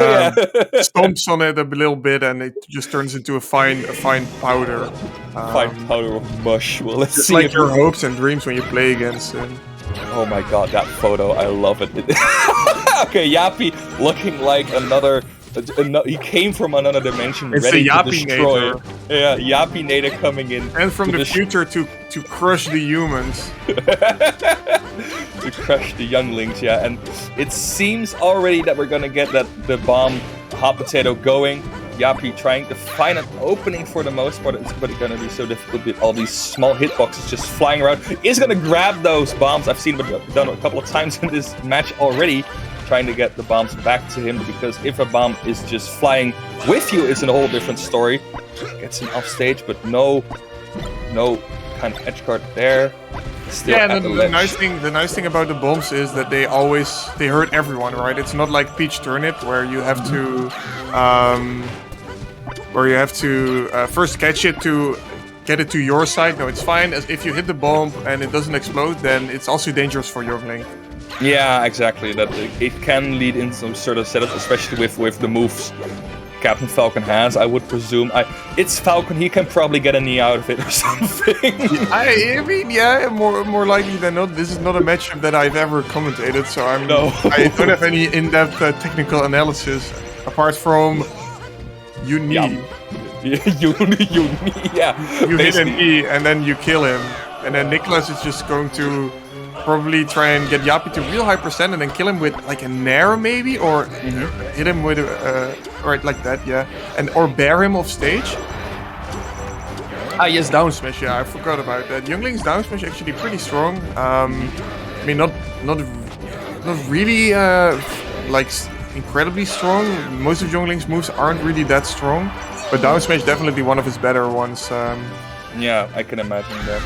Yeah. stomps on it a little bit, and it just turns into a fine powder. Fine powder of mush. Well, let's Just see like if your hopes and dreams when you play against him. Oh my god, that photo, I love it. Okay, Jeapie looking like another... he came from another dimension, It's ready the to destroy. Jeapie-nator. Yeah, Jeapie-nator coming in. And from the future to crush the humans. To crush the younglings, yeah. And it seems already that we're gonna get the bomb hot potato going. Jeapie trying to find an opening for the most part. It's gonna be so difficult with all these small hitboxes just flying around. He's gonna grab those bombs. I've seen it done a couple of times in this match already, trying to get the bombs back to him, because if a bomb is just flying with you, it's a whole different story. Gets him off stage, but no kind of edge guard there. Still yeah, and the nice thing about the bombs is that they hurt everyone, right? It's not like Peach Turnip where you have to first catch it to get it to your side. No, it's fine. As if you hit the bomb and it doesn't explode, then it's also dangerous for Youngling. Yeah, exactly. That it can lead into some sort of setup, especially with the moves Captain Falcon has. I would presume. It's Falcon. He can probably get a knee out of it or something. I mean, yeah, more likely than not. This is not a matchup that I've ever commentated, so I don't have any in-depth technical analysis apart from you knee. Yeah. you hit a knee and then you kill him, and then Niklas is just going to probably try and get Jeapie to real high percent and then kill him with like a nair maybe, or hit him with right like that, yeah, or bear him off stage. Yes, down smash. Yeah, I forgot about that. Youngling's down smash actually pretty strong. I mean, not really like incredibly strong. Most of Youngling's moves aren't really that strong, but down smash definitely one of his better ones. Yeah, I can imagine that.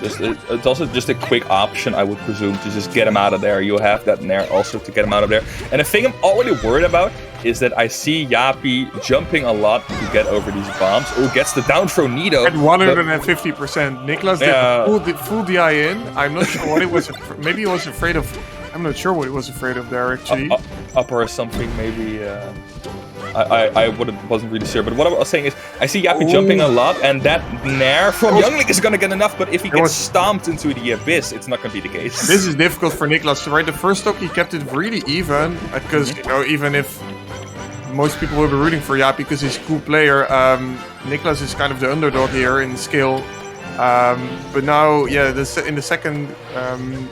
It's also just a quick option, I would presume, to just get him out of there. You'll have that nair also to get him out of there. And the thing I'm already worried about is that I see Jeapie jumping a lot to get over these bombs. Oh, gets the down throw Nido. At 150%. Niklas did full DI in. I'm not sure what it was. Maybe he was afraid of... I'm not sure what he was afraid of there, actually. Up or something, maybe... I wasn't really sure, but what I was saying is, I see Jeapie jumping a lot, and that nair from Youngling is gonna get enough, but if he gets stomped into the abyss, it's not gonna be the case. This is difficult for Niklas, right? The first stock, he kept it really even, because, you know, even if most people will be rooting for Jeapie because he's a cool player, Niklas is kind of the underdog here in skill. But now, yeah, in the second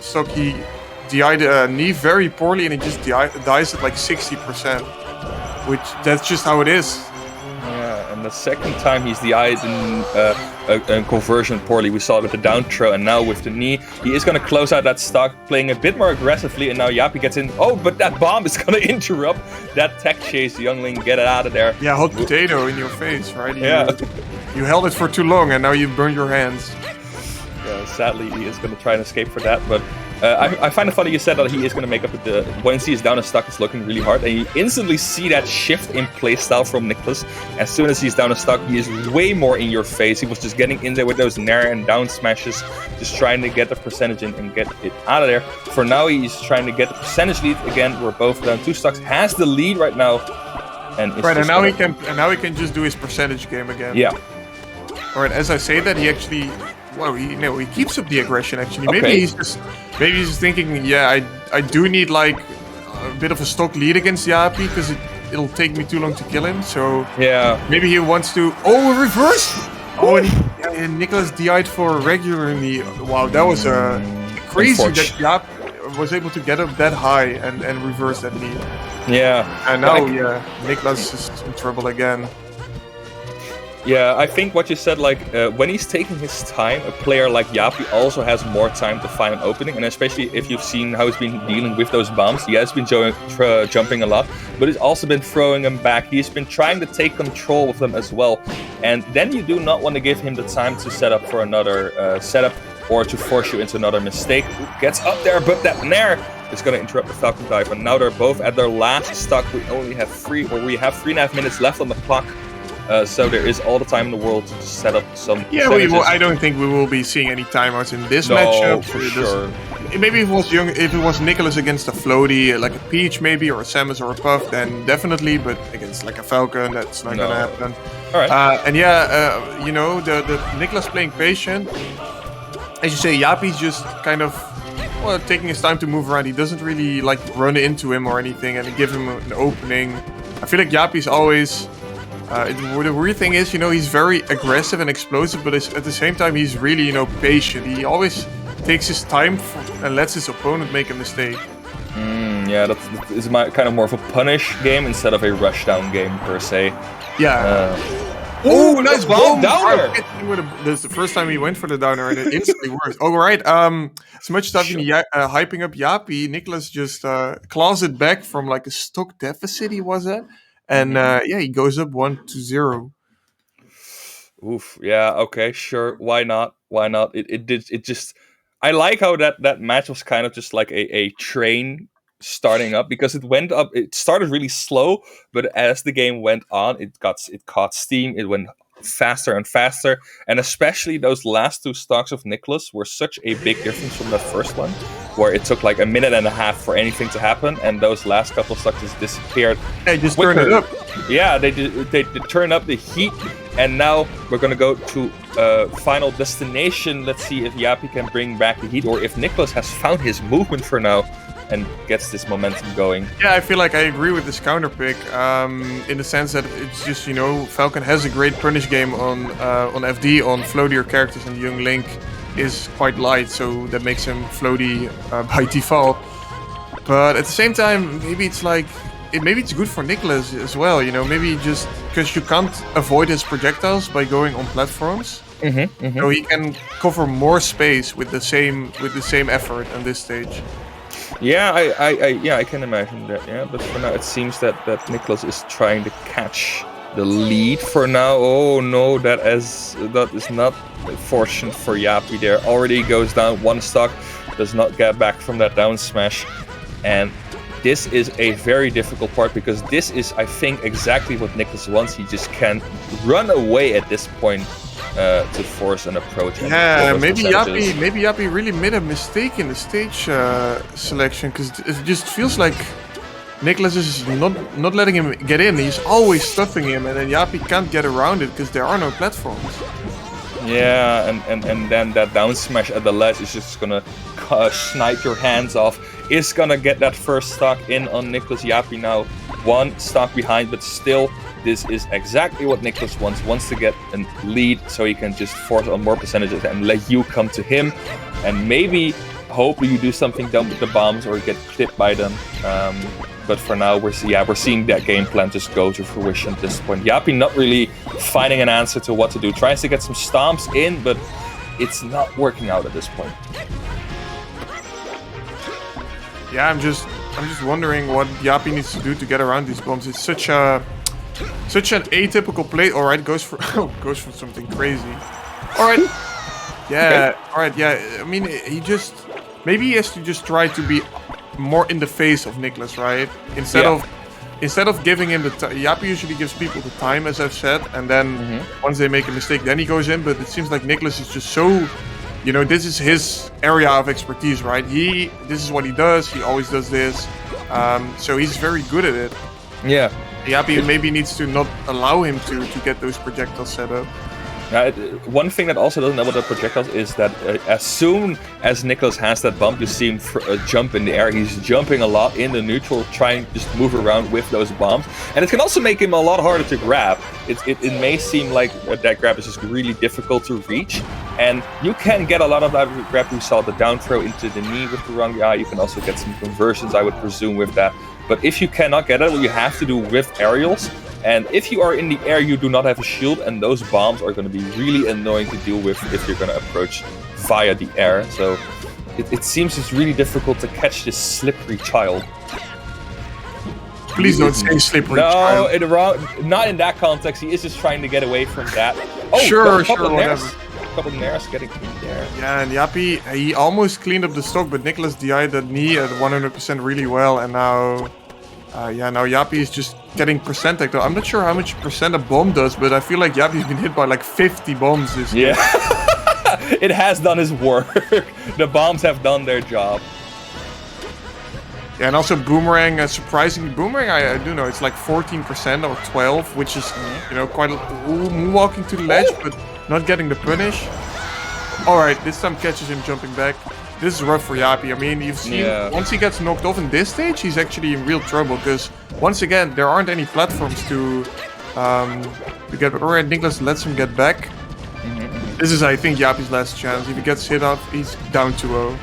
stock, he DI'd knee very poorly, and he just dies at like 60%. Which, that's just how it is. Yeah, and the second time he's DI'd in conversion poorly. We saw it with the down throw, and now with the knee, he is going to close out that stock, playing a bit more aggressively, and now Jeapie gets in. Oh, but that bomb is going to interrupt that tech chase. Youngling, get it out of there. Yeah, hot potato in your face, right? You held it for too long, and now you burned your hands. Yeah, sadly, he is going to try and escape for that, but I find it funny you said that he is going to make up with the... Once he is down a stock, it's looking really hard, and you instantly see that shift in playstyle from Niklas. As soon as he's down a stock, he is way more in your face. He was just getting in there with those nair and down smashes, just trying to get the percentage in and get it out of there. For now, he's trying to get the percentage lead again. We're both down 2 stocks. Has the lead right now, and now he can just do his percentage game again. Yeah. Alright, as I say that, he actually... Well, he keeps up the aggression, actually. Okay. Maybe he's just thinking, yeah, I do need, like, a bit of a stock lead against Jeapie, because it'll take me too long to kill him, so... Yeah. Maybe he wants to... Oh, reverse! Oh, and Niklas DI'd for regularly. Wow, that was crazy that Jeapie was able to get up that high and reverse that lead. Yeah. And now, Niklas is in trouble again. Yeah, I think what you said, like, when he's taking his time, a player like Jeapie also has more time to find an opening, and especially if you've seen how he's been dealing with those bombs. He has been jumping a lot, but he's also been throwing them back. He's been trying to take control of them as well, and then you do not want to give him the time to set up for another setup or to force you into another mistake. Gets up there, but that nair is going to interrupt the Falcon dive, and now they're both at their last stock. We have 3.5 minutes left on the clock. so there is all the time in the world to just set up some. Yeah, I don't think we will be seeing any timeouts in this matchup. For sure. Maybe if it was Niklas against a floaty, like a Peach maybe, or a Samus or a Puff, then definitely. But against like a Falcon, that's not gonna happen. All right. And yeah, you know, the Niklas playing patient. As you say, Jeapie's just kind of taking his time to move around. He doesn't really like run into him or anything and give him an opening. I feel like Jeapie's always. The weird thing is, you know, he's very aggressive and explosive, but at the same time, he's really, you know, patient. He always takes his time and lets his opponent make a mistake. Yeah, it's kind of more of a punish game instead of a rushdown game per se. Yeah. Oh, nice bomb downer! That's the first time he went for the downer and it instantly worked. Oh, right. As much stuff hyping up Jeapie, Niklas just claws it back from like a stock deficit he was at. And yeah, he goes up 1-0. Oof. Yeah. Okay. Sure. Why not? Why not? It just. I like how that match was kind of just like a train starting up, because it went up. It started really slow, but as the game went on, it caught steam. It went faster and faster, and especially those last two stocks of Niklas were such a big difference from that first one, where it took like a minute and a half for anything to happen, and those last couple of stocks just disappeared. They just turned it up. Yeah, they turned up the heat, and now we're gonna go to final destination. Let's see if Jeapie can bring back the heat, or if Niklas has found his movement for now and gets this momentum going. Yeah, I feel like I agree with this counter pick, in the sense that it's just, you know, Falcon has a great punish game on FD on floatier characters, and young Link is quite light, so that makes him floaty by default. But at the same time, maybe it's good for Niklas as well, you know, maybe just because you can't avoid his projectiles by going on platforms. So he can cover more space with the same effort on this stage. Yeah, I can imagine that. Yeah, but for now it seems that Niklas is trying to catch the lead for now. Oh no, that is not fortunate for Jeapie. There already goes down one stock, does not get back from that down smash, and this is a very difficult part, because this is, I think, exactly what Niklas wants. He just can't run away at this point to force an approach. Yeah, maybe Jeapie really made a mistake in the stage selection, because it just feels like Niklas is not letting him get in. He's always stuffing him, and then Jeapie can't get around it because there are no platforms. Yeah, and then that down smash at the ledge is just gonna snipe your hands off. Is gonna get that first stock in on Niklas. Jeapie now one stock behind, but still, this is exactly what Niklas wants to get a lead, so he can just force on more percentages and let you come to him, and maybe, hopefully, you do something dumb with the bombs or get clipped by them. But for now, we're seeing that game plan just go to fruition at this point. Jeapie not really finding an answer to what to do. Tries to get some stomps in, but it's not working out at this point. Yeah, I'm just wondering what Jeapie needs to do to get around these bombs. It's such an atypical play. All right, goes for something crazy. All right, yeah, okay. All right, yeah. I mean, maybe he has to just try to be more in the face of Niklas, right? Instead of giving him the Jeapie usually gives people the time, as I've said, and then once they make a mistake, then he goes in. But it seems like Niklas is just so, you know, this is his area of expertise, right? This is what he does. He always does this, so he's very good at it. Yeah. Jeapie maybe needs to not allow him to get those projectiles set up. Now, one thing that also doesn't know about the projectiles is that as soon as Niklas has that bump, you see him jump in the air. He's jumping a lot in the neutral, trying to just move around with those bombs. And it can also make him a lot harder to grab. It may seem like that grab is just really difficult to reach. And you can get a lot of that grab. We saw the down throw into the knee with the wrong eye. You can also get some conversions, I would presume, with that. But if you cannot get it, what you have to do with aerials. And if you are in the air, you do not have a shield, and those bombs are going to be really annoying to deal with if you're going to approach via the air. So it seems it's really difficult to catch this slippery child. Please don't say slippery child. No, not in that context. He is just trying to get away from that. Oh, sure, whatever. Couple of nairs getting in there. Yeah, and Jeapie, he almost cleaned up the stock, but Niklas DI'd that knee at 100% really well, and now Yeah, now Jeapie is just getting percentile though. I'm not sure how much percent a bomb does, but I feel like Jeapie's been hit by like 50 bombs this game. It has done its work. The bombs have done their job. Yeah, and also Boomerang, surprisingly, Boomerang, I do know, it's like 14% or 12, which is, you know, quite walking to the ledge, but not getting the punish. Alright, this time catches him jumping back. This is rough for Jeapie. I mean, you've seen, once he gets knocked off in this stage, he's actually in real trouble, because, once again, there aren't any platforms to get... Alright, Niklas lets him get back. This is, I think, Jeapie's last chance. If he gets hit up, he's down 2-0.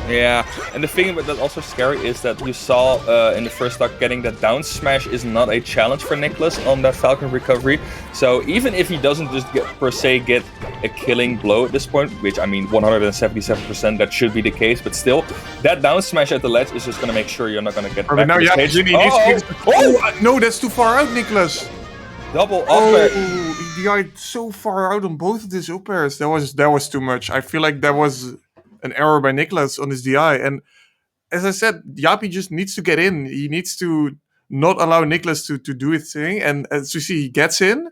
Yeah, and the thing that's also scary is that you saw in the first stock getting that down smash is not a challenge for Niklas on that Falcon recovery. So even if he doesn't just per se get a killing blow at this point, which I mean 177% that should be the case, but still, that down smash at the ledge is just going to make sure you're not going to get back now to the stage. No, that's too far out, Niklas. Double up air. He died so far out on both of these up airs. That was too much. I feel like that was an error by Niklas on his DI, and as I said, Jeapie just needs to get in. He needs to not allow Niklas to do his thing, and as you see, he gets in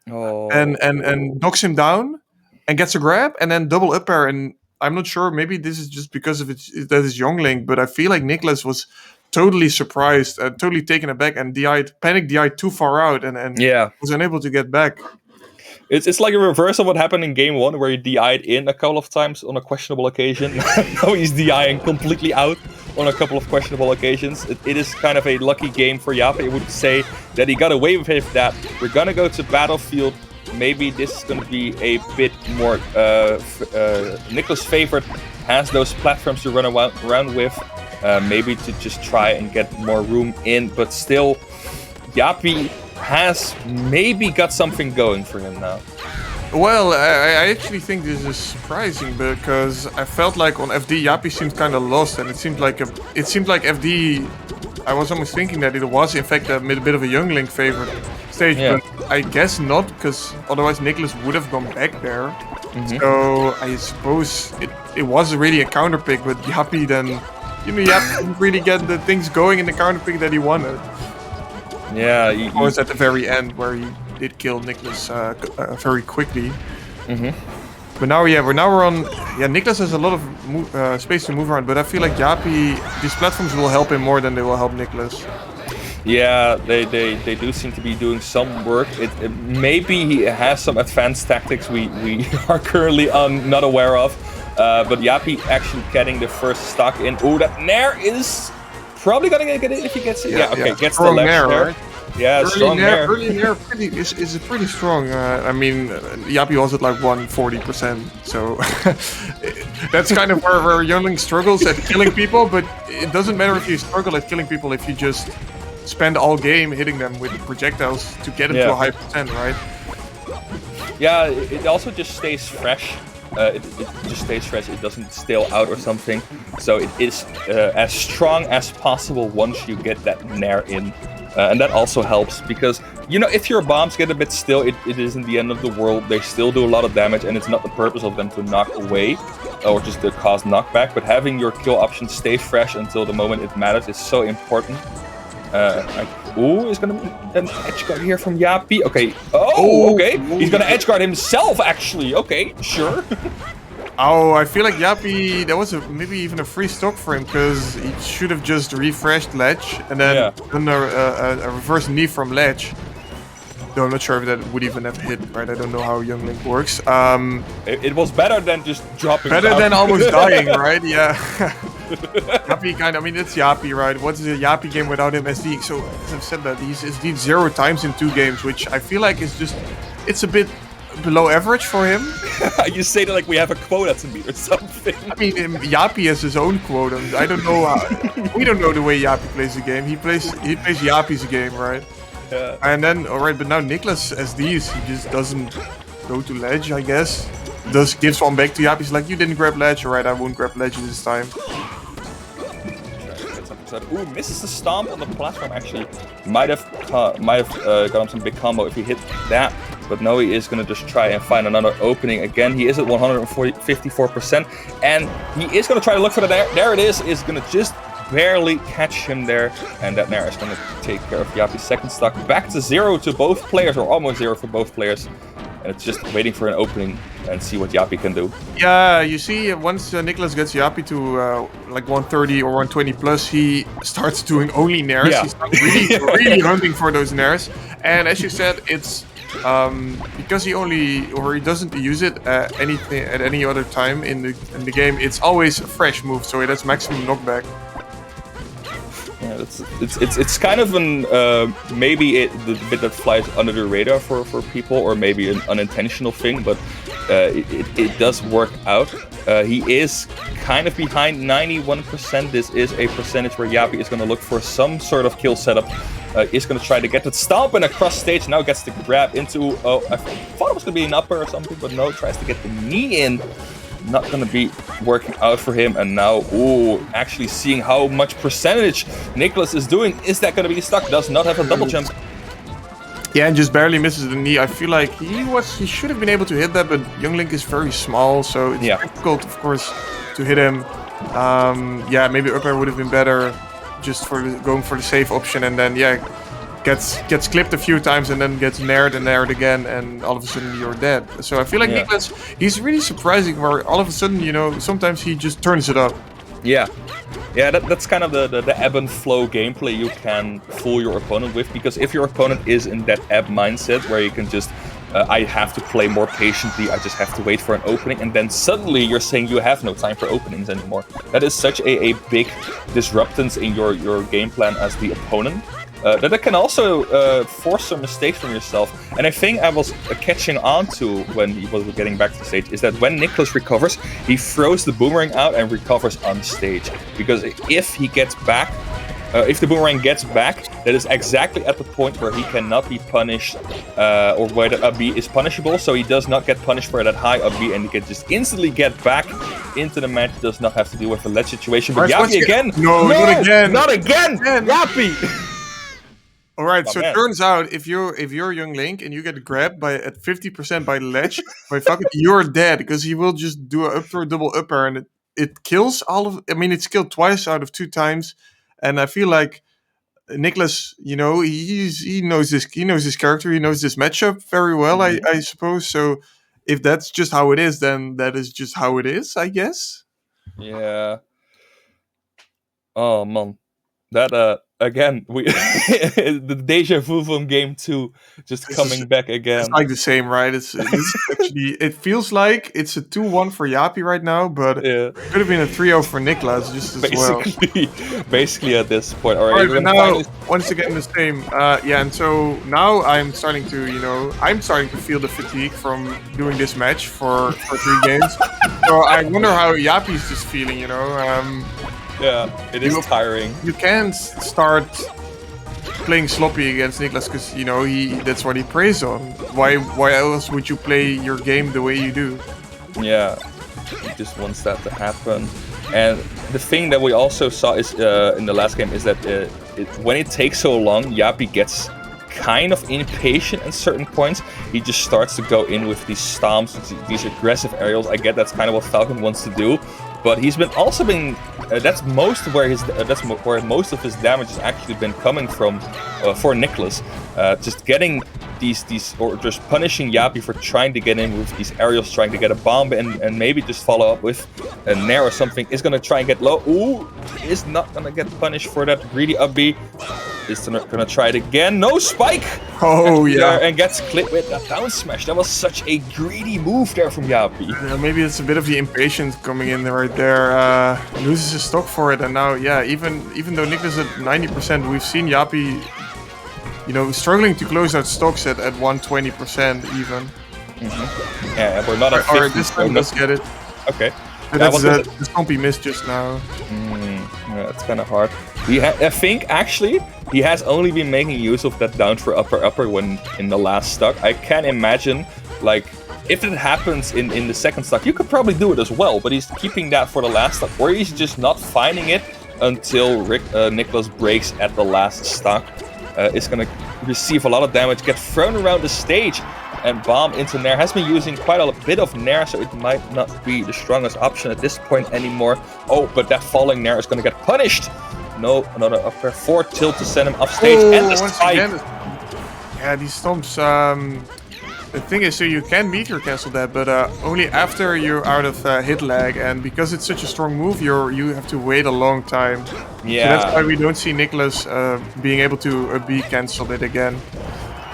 and knocks him down and gets a grab, and then double up air. And I'm not sure, maybe this is just because of that is Youngling, but I feel like Niklas was totally surprised, totally taken aback, and panic DI'd too far out, and was unable to get back. It's like a reverse of what happened in game 1, where he DI'd in a couple of times on a questionable occasion. Now he's DI'ing completely out on a couple of questionable occasions. It is kind of a lucky game for Jeapie. I would say that he got away with that. We're gonna go to Battlefield. Maybe this is gonna be a bit more Niklas' favorite. Has those platforms to run around with. Maybe to just try and get more room in, but still, Jeapie has maybe got something going for him now. Well, I actually think this is surprising, because I felt like on FD Jeapie seemed kind of lost, and it seemed like FD. I was almost thinking that it was in fact a bit of a Youngling favorite stage, but I guess not, because otherwise Niklas would have gone back there. So I suppose it was really a counter pick, but Jeapie then, Jeapie didn't really get the things going in the counter pick that he wanted. Yeah, of course, at the very end where he did kill Niklas very quickly. But now, we're on. Yeah, Niklas has a lot of space to move around, but I feel like Jeapie, these platforms will help him more than they will help Niklas. Yeah, they do seem to be doing some work. Maybe he has some advanced tactics we are currently not aware of. But Jeapie actually getting the first stock in. Oh, that Nair is probably gonna get it if he gets it. Yeah, okay, gets the ledge there. Right? Yeah, strong Nair. Early Nair is pretty strong. I mean, Jeapie was at like 140%, so that's kind of where Youngling struggles at killing people, but it doesn't matter if you struggle at killing people if you just spend all game hitting them with projectiles to get them to a high percent, right? Yeah, it also just stays fresh. It just stays fresh, it doesn't stale out or something. So it is as strong as possible once you get that Nair in. And that also helps, because, if your bombs get a bit still, it isn't the end of the world. They still do a lot of damage, and it's not the purpose of them to knock away or just to cause knockback. But having your kill option stay fresh until the moment it matters is so important. Is going to be an edge guard here from Jeapie. Okay. Okay. He's going to edge guard himself, actually. Okay, sure. I feel like Jeapie, that was maybe even a free stock for him, because he should have just refreshed ledge and then done a reverse knee from ledge. Though I'm not sure if that would even have hit, right? I don't know how Youngling works. It was better than just dropping better down. Than almost dying, right? Yeah. Jeapie it's Jeapie, right? What is a Jeapie game without him SDing? So, as I've said that, he's SD'd 0 times in 2 games, which I feel like is just, it's a bit below average for him. You say that like we have a quota to meet or something. I mean, Jeapie has his own quota. I don't know. We don't know the way Jeapie plays the game. He plays Jeapie's game, right? Yeah. And then, alright, but now Niklas SDs, he just doesn't go to ledge, I guess. Gives one back to Jeapie. He's like, you didn't grab ledge, alright, I won't grab ledge this time. Ooh, misses the stomp on the platform, actually. Might have got him some big combo if he hit that. But no, he is going to just try and find another opening. Again, he is at 154%. And he is going to try to look for the Nair. There it is. Is going to just barely catch him there, and that Nair is going to take care of Jeapie's second stock. Back to 0 to both players, or almost 0 for both players. And it's just waiting for an opening and see what Jeapie can do. Yeah, you see, once Niklas gets Jeapie to like 130 or 120 plus, he starts doing only Nairs. Yeah. He's really hunting for those Nairs. And as you said, it's because he doesn't use it at any other time in the game. It's always a fresh move, so it has maximum knockback. Yeah, it's kind of an maybe the bit that flies under the radar for people, or maybe an unintentional thing, but it does work out. He is kind of behind 91%. This is a percentage where Jeapie is going to look for some sort of kill setup. Is going to try to get that stomp and across stage. Now gets the grab into. Oh, I thought it was going to be an upper or something, but no, tries to get the knee in. Not going to be working out for him, and now, actually seeing how much percentage Niklas is doing. Is that going to be stuck? Does not have a double jump. Yeah, and just barely misses the knee. I feel like he should have been able to hit that, but Young Link is very small, so it's difficult, of course, to hit him. Yeah, maybe up air would have been better, just for going for the safe option, and then gets clipped a few times and then gets naired and naired again, and all of a sudden you're dead. So I feel like Niklas, he's really surprising, where all of a sudden, sometimes he just turns it up. Yeah, that's kind of the ebb and flow gameplay you can fool your opponent with, because if your opponent is in that ebb mindset where you can just I have to play more patiently, I just have to wait for an opening, and then suddenly you're saying you have no time for openings anymore. That is such a big disruptance in your game plan as the opponent. That it can also force some mistakes from yourself. And I think I was catching on to when he was getting back to the stage is that when Niklas recovers, he throws the boomerang out and recovers on stage. Because if he gets back, if the boomerang gets back, that is exactly at the point where he cannot be punished, or where the up B is punishable. So he does not get punished for that high up B, and he can just instantly get back into the match. Does not have to deal with a ledge situation. But Jeapie again? No, not again! Not again! Jeapie! All right, so it turns out if you're Young Link and you get grabbed at 50% by the ledge, you're dead, because he will just do a up throw double upper, and it kills all of. I mean, it's killed twice out of 2 times, and I feel like Niklas, he knows his character, he knows this matchup very well. I suppose so. If that's just how it is, then that is just how it is, I guess. Yeah. Oh man, that again, we the deja vu from game 2 just coming back again. It's like the same, right? It's actually, it feels like it's a 2-1 for Jeapie right now, but it could have been a 3-0 for Niklas just as basically at this point. All right, but now once again the same. And so now I'm starting to feel the fatigue from doing this match for 3 games. So I wonder how Jeapie's just feeling. Yeah, it is tiring. You can't start playing sloppy against Niklas, because that's what he preys on. Why else would you play your game the way you do? Yeah, he just wants that to happen. And the thing that we also saw is in the last game is that when it takes so long, Jeapie gets kind of impatient at certain points. He just starts to go in with these stomps, these aggressive aerials. I get that's kind of what Falcon wants to do. But he's also been that's most where most of his damage has actually been coming from for Niklas. Just getting these or just punishing Jeapie for trying to get in with these aerials, trying to get a bomb and maybe just follow up with a nair or something. Is gonna try and get low. Ooh, is not gonna get punished for that greedy up B. Is gonna try it again. No spike! Oh yeah. And gets clipped with that down smash. That was such a greedy move there from Jeapie. Maybe it's a bit of the impatience coming in right there. Loses his stock for it, and now even though Niklas at 90%, we've seen Jeapie struggling to close out stocks at 120% even. Mm-hmm. Yeah, we're not at 50. Or this time, let's get it. Okay. That's the stompy miss just now. Yeah, it's kind of hard. I think actually he has only been making use of that down for upper when in the last stock. I can imagine, like, if it happens in the second stock, you could probably do it as well. But he's keeping that for the last stock, or he's just not finding it until Niklas breaks at the last stock. Is going to receive a lot of damage, get thrown around the stage, and bomb into Nair. Has been using quite a bit of Nair, so it might not be the strongest option at this point anymore. Oh, but that falling Nair is going to get punished. No, another up air. 4 tilt to send him off stage. And the once spike. again, yeah, these stomps. The thing is, so you can meteor cancel that, but only after you're out of hit lag, and because it's such a strong move, you have to wait a long time. Yeah. So that's why we don't see Niklas being able to B cancel it again.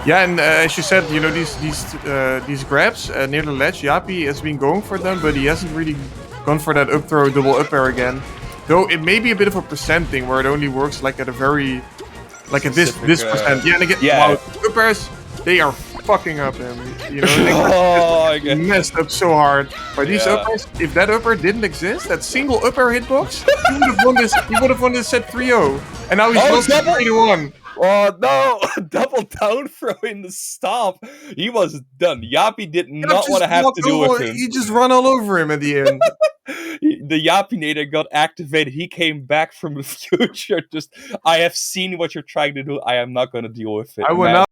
Yeah, and as you said, you know, these grabs near the ledge, Jeapie has been going for them, but he hasn't really gone for that up throw double up air again. Though it may be a bit of a percent thing where it only works like at a very, like at this percent. Yeah, and again, wow, up airs, they are fucking up him. You know, they messed up so hard. But these up airs, if that up air didn't exist, that single up air hitbox, he would have won this. He would have won this set 3-0, and now he's lost 3-1. Oh no! Double down throw in the stomp. He was done. Jeapie did not want to have to do with him. He just run all over him at the end. The Jeapinator got activated. He came back from the future. Just, I have seen what you're trying to do. I am not going to deal with it. I will now